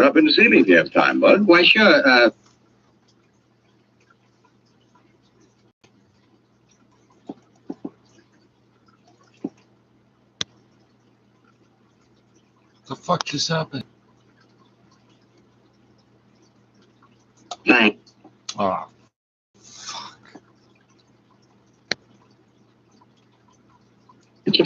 Stop in to see me if you have time, Bud. Why, sure. The fuck just happened? Thanks. Oh.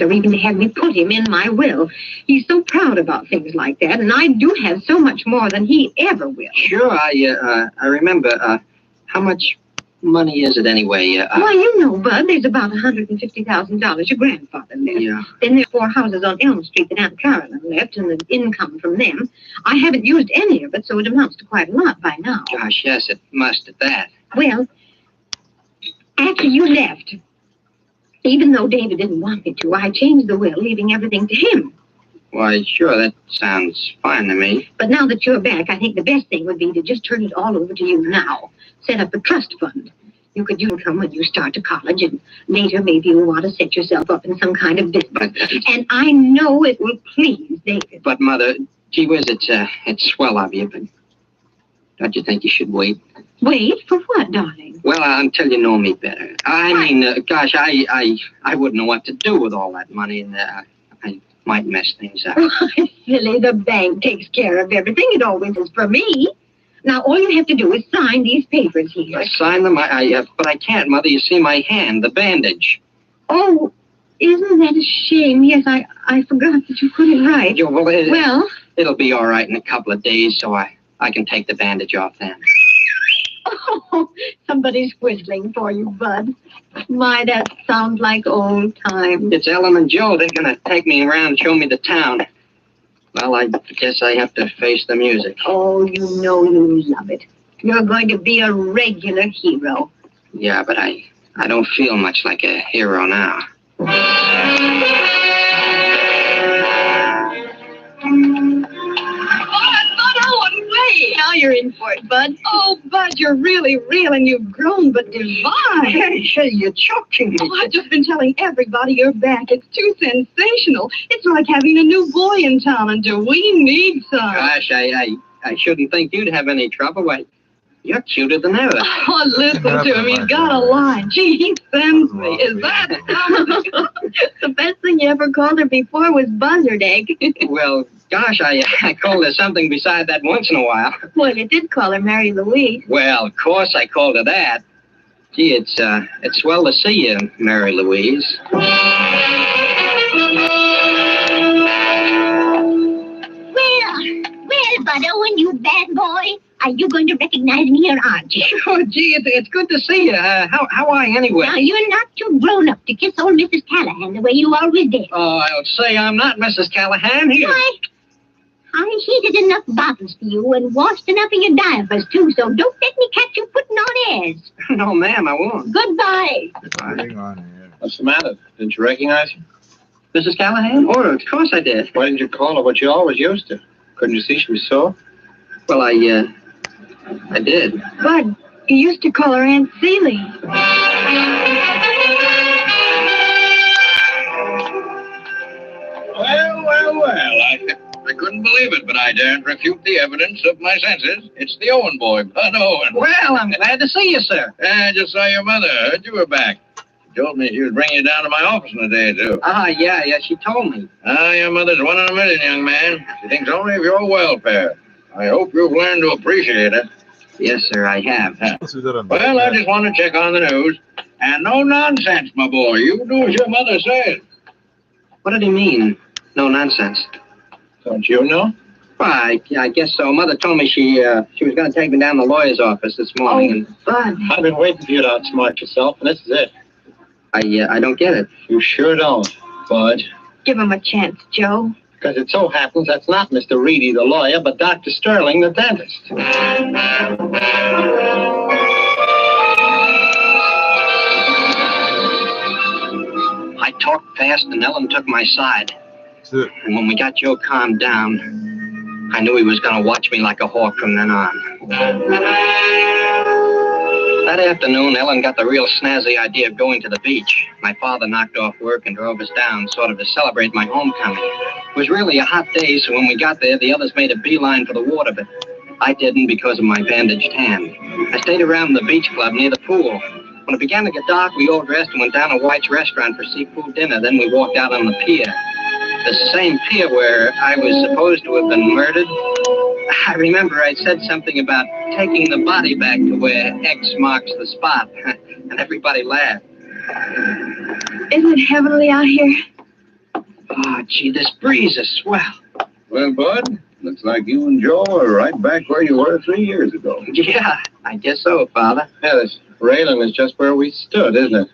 Or even to have me put him in my will. He's so proud about things like that, and I do have so much more than he ever will. Sure, I remember. How much money is it anyway? Why, you know, Bud, there's about $150,000 your grandfather left. Yeah. Then there's 4 houses on Elm Street that Aunt Carolyn left, and the income from them. I haven't used any of it, so it amounts to quite a lot by now. Gosh, yes, it must at that. Well, after you left, even though David didn't want me to, I changed the will, leaving everything to him. Why, sure, that sounds fine to me. But now that you're back, I think the best thing would be to just turn it all over to you now. Set up a trust fund. You could use income when you start to college, and later maybe you'll want to set yourself up in some kind of business. And I know it will please David. But, Mother, gee whiz, it's swell of you, but don't you think you should wait? Wait? For what, darling? Well, until you know me better. I mean, gosh, I wouldn't know what to do with all that money, and I might mess things up. Why, silly, the bank takes care of everything. It always is for me. Now, all you have to do is sign these papers here. I sign them, but I can't, Mother. You see my hand, the bandage. Oh, isn't that a shame? Yes, I forgot that you couldn't write. Well, it'll be all right in a couple of days, so I can take the bandage off then. Oh, somebody's whistling for you, Bud. My, that sounds like old times. It's Ellen and Joe. They're going to take me around and show me the town. Well, I guess I have to face the music. Oh, you know you love it. You're going to be a regular hero. Yeah, but I don't feel much like a hero now. Now you're in for it, Bud. Oh, Bud, you're really real, and you've grown but divine. Hey, you're choking me. Oh, I've just been telling everybody you're back. It's too sensational. It's like having a new boy in town, and do we need some? Gosh, I shouldn't think you'd have any trouble. Why, you're cuter than ever. Oh, listen to him. He's got a line. Gee, he sends me. Is that the best thing you ever called her before was buzzard egg. Well, gosh, I called her something beside that once in a while. Well, you did call her Mary Louise. Well, of course I called her that. Gee, it's swell to see you, Mary Louise. Well, Bud Owen, you bad boy. Are you going to recognize me or aren't you? Sure, gee, it's good to see you. How are you anyway? Now, you're not too grown up to kiss old Mrs. Callahan the way you always did. Oh, I'll say I'm not Mrs. Callahan here. Why, I heated enough bottles for you and washed enough of your diapers, too, so don't let me catch you putting on airs. No, ma'am, I won't. Goodbye. Hang on here. What's the matter? Didn't you recognize her? Mrs. Callahan? Oh, of course I did. Why didn't you call her what you always used to? Couldn't you see she was sore? Well, I did. Bud, you used to call her Aunt Seeley. Well, I couldn't believe it, but I daren't refute the evidence of my senses. It's the Owen boy, Bud Owen. Well, I'm glad to see you, sir. I just saw your mother. Heard you were back. She told me she was bringing you down to my office in a day or two. Yeah, she told me. Your mother's one in a million, young man. She thinks only of your welfare. I hope you've learned to appreciate it. Yes, sir, I have. Well, I just want to check on the news. And no nonsense, my boy. You do as your mother says. What did he mean? No nonsense. Don't you know? Well, I guess so. Mother told me she was going to take me down to the lawyer's office this morning. Oh, Bud. I've been waiting for you to outsmart yourself, and this is it. I don't get it. You sure don't, Bud. Give him a chance, Joe. Because it so happens that's not Mr. Reedy, the lawyer, but Dr. Sterling, the dentist. I talked fast, and Ellen took my side. And when we got Joe calmed down, I knew he was going to watch me like a hawk from then on. That afternoon, Ellen got the real snazzy idea of going to the beach. My father knocked off work and drove us down, sort of to celebrate my homecoming. It was really a hot day, so when we got there, the others made a beeline for the water, but I didn't because of my bandaged hand. I stayed around the beach club near the pool. When it began to get dark, we all dressed and went down to White's restaurant for seafood dinner. Then we walked out on the pier. The same pier where I was supposed to have been murdered. I remember I said something about taking the body back to where X marks the spot, and everybody laughed. Isn't it heavenly out here? Oh, gee, this breeze is swell. Well, Bud, looks like you and Joe are right back where you were 3 years ago. Yeah, I guess so, Father. Yeah, this railing is just where we stood, isn't it?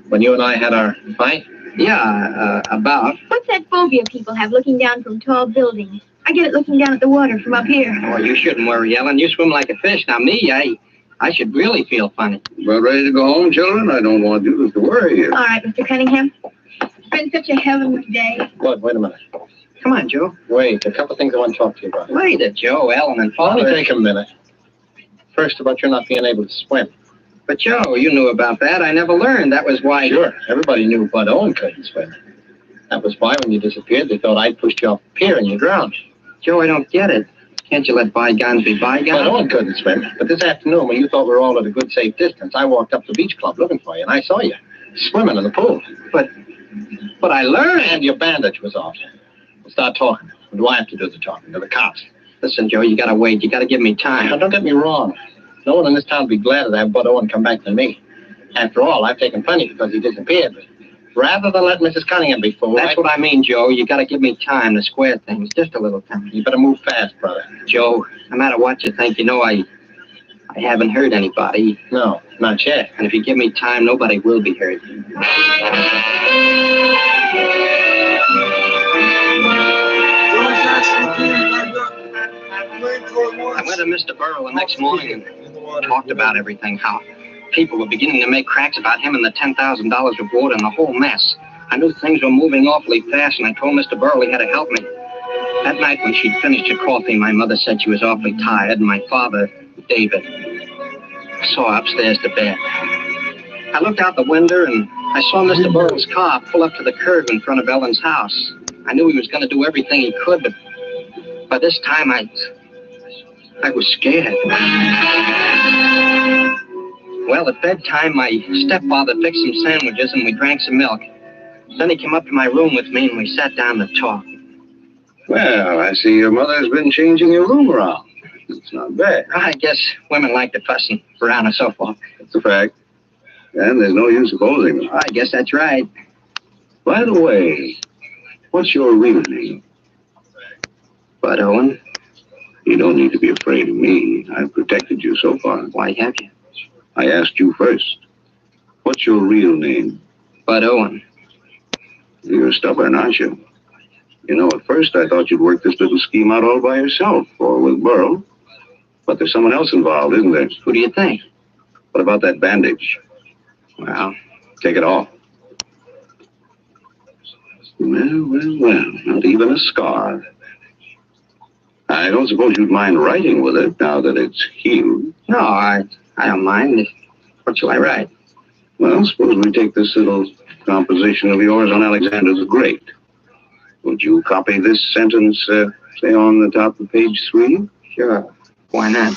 When you and I had our fight? Yeah, about. What's that phobia people have looking down from tall buildings? I get it looking down at the water from up here. Oh, you shouldn't worry, Ellen. You swim like a fish. Now, me, I should really feel funny. Well, ready to go home, children? I don't want you to worry you. All right, Mr. Cunningham. It's been such a heavenly day. Bud, wait a minute. Come on, Joe. Wait, a couple things I want to talk to you about. Wait a Joe, Ellen, and Let me Father. take a minute. First, about you not being able to swim. But, Joe, you knew about that. I never learned. That was why... Sure, everybody knew Bud Owen couldn't swim. That was why, when you disappeared, they thought I'd pushed you off the pier and you drowned. Joe, I don't get it. Can't you let bygones be bygones? Bud Owen couldn't swim. But this afternoon, when you thought we were all at a good, safe distance, I walked up to the beach club looking for you, and I saw you swimming in the pool. But I learned. And your bandage was off. We'll start talking. Or do I have to do the talking? To the cops? Listen, Joe, you gotta wait. You gotta give me time. Now, don't get me wrong. No one in this town would be gladder to have Bud Owen come back than me. After all, I've taken plenty because he disappeared. But rather than let Mrs. Cunningham be fooled... That's what I mean, Joe. You gotta give me time to square things. Just a little time. You better move fast, brother. Joe, no matter what you think, you know I haven't hurt anybody. No, not yet. And if you give me time, nobody will be hurt. I went to Mr. Burrow the next morning and talked about everything, how people were beginning to make cracks about him and the $10,000 reward and the whole mess. I knew things were moving awfully fast, and I told Mr. Burrow he had to help me. That night when she'd finished her coffee, my mother said she was awfully tired, and my father, David, saw her upstairs to bed. I looked out the window, and I saw Mr. Burrow's car pull up to the curb in front of Ellen's house. I knew he was going to do everything he could, but by this time I was scared. Well, at bedtime, my stepfather fixed some sandwiches and we drank some milk. Then he came up to my room with me and we sat down to talk. Well, I see your mother's been changing your room around. It's not bad. I guess women like to fuss around and so forth. That's a fact. And there's no use opposing them. I guess that's right. By the way, what's your real name? Bud Owen, You don't need to be afraid of me. I've protected you so far. why have you? I asked you first. What's your real name? Bud Owen. You're stubborn, aren't you? You know, at first I thought you'd work this little scheme out all by yourself, or with Burl. But there's someone else involved, isn't there? Who do you think? What about that bandage? Well, Take it off. Well, not even a scar. I don't suppose you'd mind writing with it now that it's healed. no, I don't mind. What shall I write? Well, suppose we take this little composition of yours on Alexander the Great. Would you copy this sentence, say, on the top of page 3? Sure. Why not?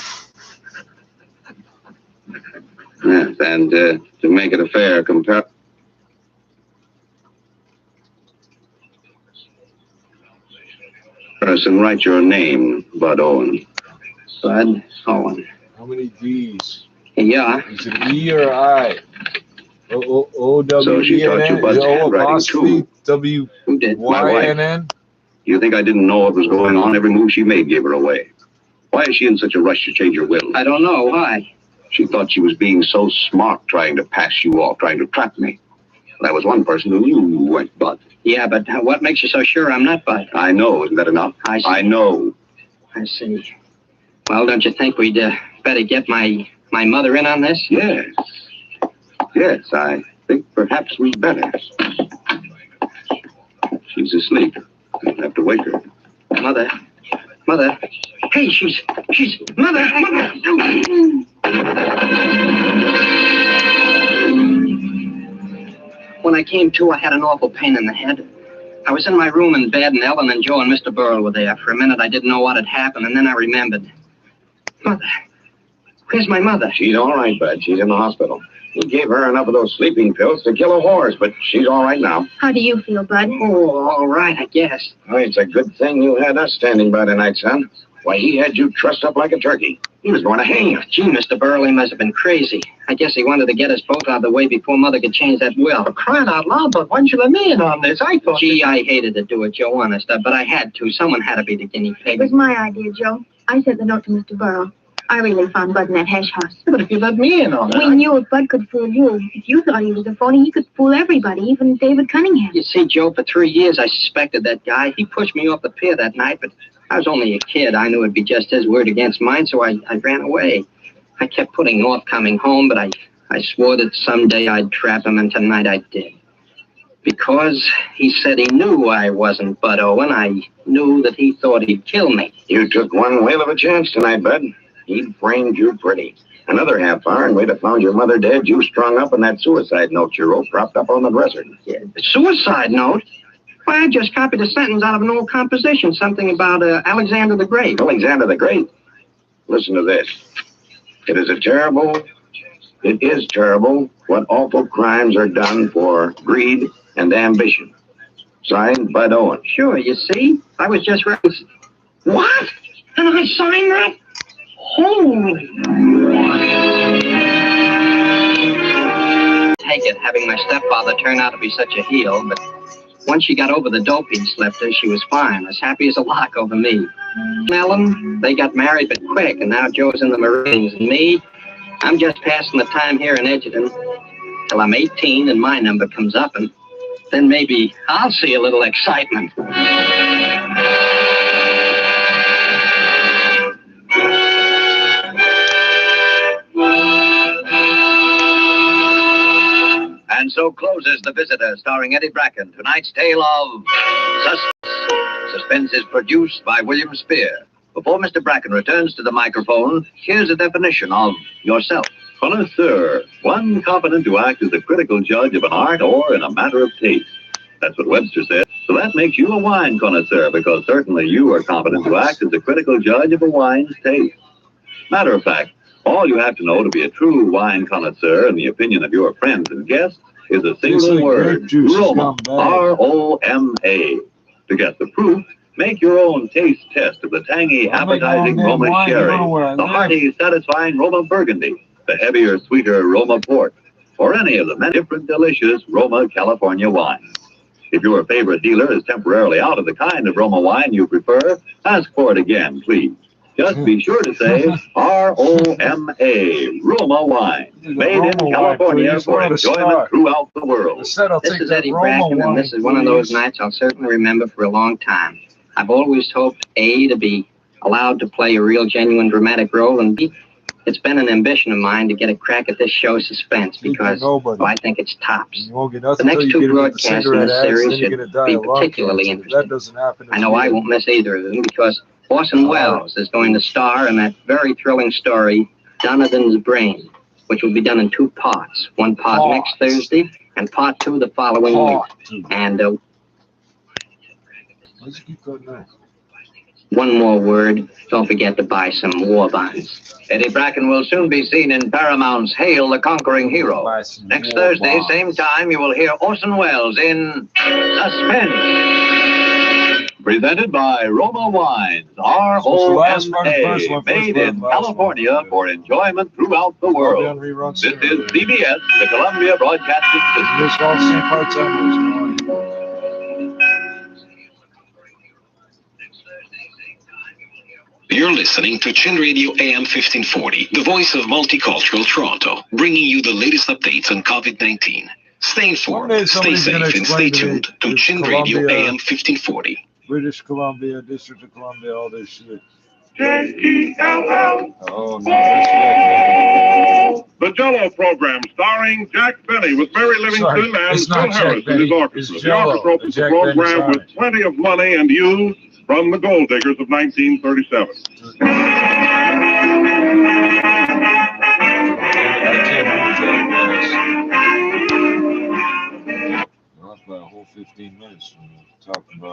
Yes, and to make it a fair comparison, write your name, Bud Owen. Bud Owen. How many D's? Yeah. Is it E or I? O-W-E-N-N? So she taught you Bud's O handwriting, apostrophe too. W-Y-N-N? Who did? My wife. You think I didn't know what was going on? Every move she made gave her away. Why is she in such a rush to change her will? I don't know. Why? She thought she was being so smart, trying to pass you off, trying to trap me. That was one person who knew you weren't Bud. Yeah, but what makes you so sure I'm not Bud? I know. Isn't that enough? I see. I know. I see. Well, don't you think we'd better get my mother in on this? Yes. Yes, I think perhaps we'd better. She's asleep. I'll have to wake her. Mother. Mother. Hey, she's... Mother! Mother! When I came to, I had an awful pain in the head. I was in my room in bed, and Ellen and Joe and Mr. Burl were there. For a minute, I didn't know what had happened, and then I remembered. Mother. Where's my mother? She's all right, Bud. She's in the hospital. We gave her enough of those sleeping pills to kill a horse, but she's all right now. How do you feel, Bud? Oh, all right, I guess. Oh, it's a good thing you had us standing by tonight, son. Why, he had you trussed up like a turkey. He was going to hang you. Gee, Mr. Burley must have been crazy. I guess he wanted to get us both out of the way before Mother could change that will. For crying out loud, but why didn't you let me in on this? I thought... Gee, I hated to do it, Joe, honest, but I had to. Someone had to be the guinea It pig. was my idea, Joe. I sent the note to Mr. Burrow. I really found Bud in that hash house. But if you let me in on it... We knew if Bud could fool you. If you thought he was a phony, he could fool everybody, even David Cunningham. You see, Joe, for 3 years I suspected that guy. He pushed me off the pier that night, but I was only a kid. I knew it'd be just his word against mine, so I ran away. I kept putting off coming home, but I swore that someday I'd trap him, and tonight I did. Because he said he knew I wasn't Bud Owen, I knew that he thought he'd kill me. You took one whale of a chance tonight, Bud. He'd framed you pretty. Another half hour and we'd have found your mother dead, you strung up, and that suicide note you wrote propped up on the dresser. Yeah, a suicide note? Why, I just copied a sentence out of an old composition, something about Alexander the Great. Alexander the Great? Listen to this. It is terrible what awful crimes are done for greed and ambition. Signed, Bud Owen. Sure, you see? I was just writing... What? And I signed that? Holy... Take it, having my stepfather turn out to be such a heel, but once she got over the dope he'd slept her, she was fine, as happy as a lark over me. Ellen, they got married but quick, and now Joe's in the Marines, and me, I'm just passing the time here in Edgerton till I'm 18 and my number comes up, and then maybe I'll see a little excitement. And so closes The Visitor, starring Eddie Bracken. Tonight's tale of suspense. Suspense is produced by William Spear. Before Mr. Bracken returns to the microphone, here's a definition of yourself. Connoisseur, one competent to act as a critical judge of an art or in a matter of taste. That's what Webster said. So that makes you a wine connoisseur, because certainly you are competent to act as a critical judge of a wine's taste. Matter of fact, all you have to know to be a true wine connoisseur, in the opinion of your friends and guests, is a single word, Roma, R-O-M-A. To get the proof, make your own taste test of the tangy, appetizing Roma sherry, the hearty, satisfying Roma burgundy, the heavier, sweeter Roma port, or any of the many different delicious Roma California wines. If your favorite dealer is temporarily out of the kind of Roma wine you prefer, ask for it again, please. Just be sure to say R-O-M-A, Roma wine, made in California for enjoyment throughout the world. This is Eddie Bracken, and this is one of those nights I'll certainly remember for a long time. I've always hoped, A, to be allowed to play a real, genuine, dramatic role, and B, it's been an ambition of mine to get a crack at this show Suspense, because I think it's tops. The next two broadcasts in this series should be particularly interesting. I know I won't miss either of them, because Orson Welles is going to star in that very thrilling story, Donovan's Brain, which will be done in 2 parts. One part next Thursday, and part 2 the following week. And one more word, don't forget to buy some war bonds. Eddie Bracken will soon be seen in Paramount's Hail the Conquering Hero. Next Thursday, same time, you will hear Orson Welles in Suspense. Presented by Roma Wines, R-O-M-A, made in California for enjoyment throughout the world. This is CBS, the Columbia Broadcasting System. You're listening to Chin Radio AM 1540, the voice of multicultural Toronto, bringing you the latest updates on COVID-19. Stay informed, stay safe, and stay tuned to Chin Radio AM 1540. British Columbia, District of Columbia, all this shit. J-E-L-L. Oh, no, that's right. The Jello program starring Jack Benny with Mary Livingston and Phil Harris and his orchestra. The orchestra opens the program with Plenty of Money and You from the Gold Diggers of 1937.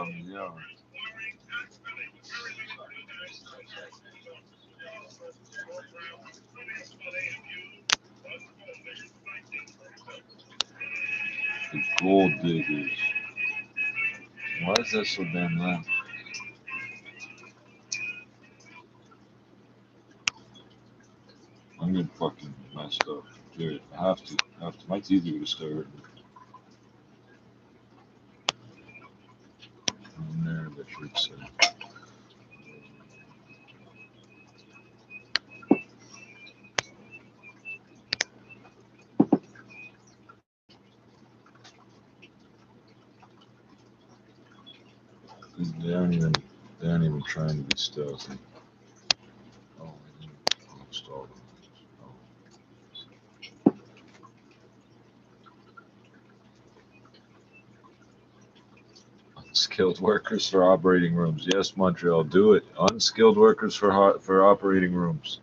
yeah. The gold diggers. Why is that so damn loud? I'm getting fucking messed up. Dude, I have to. My teeth are gonna start hurting. And there, the Trippz said. They aren't even trying to be stealthy. Oh, I didn't install them. Unskilled workers for operating rooms. Yes, Montreal, do it. Unskilled workers for operating rooms.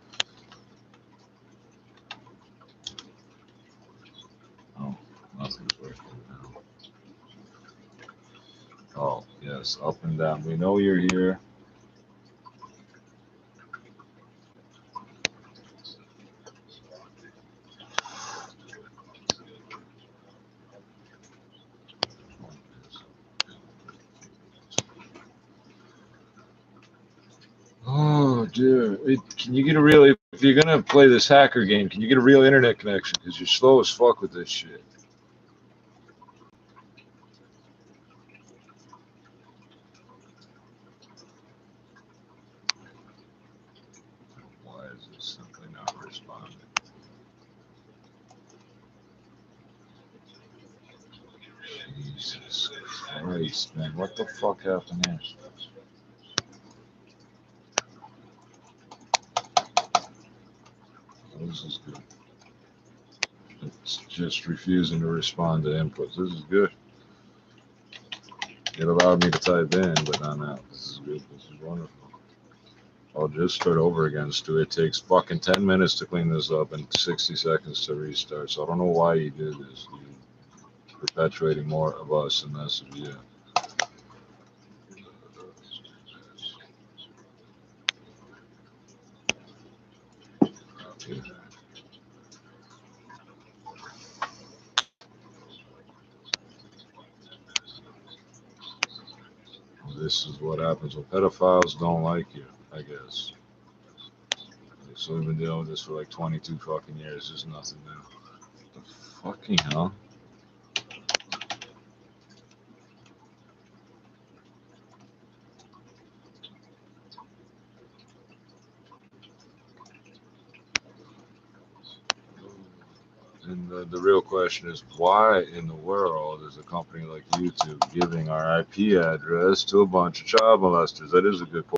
Oh, nothing's working now. Oh, yes, up and down. We know you're here. Oh, dear. Can you get a real, if you're going to play this hacker game, can you get a real internet connection? Because you're slow as fuck with this shit. Why is this simply not responding? Jesus Christ, man. What the fuck happened here? This is good. It's just refusing to respond to inputs. This is good. It allowed me to type in, but not now. This is good. This is wonderful. I'll just start over again, Stu. It takes fucking 10 minutes to clean this up and 60 seconds to restart. So I don't know why you do this. You're perpetuating more of us and less of you. Okay. This is what happens when pedophiles don't like you, I guess. So we've been dealing with this for like 22 fucking years. There's nothing new. What the fucking hell? And the real question is, why in the world is a company like YouTube giving our IP address to a bunch of child molesters? That is a good question.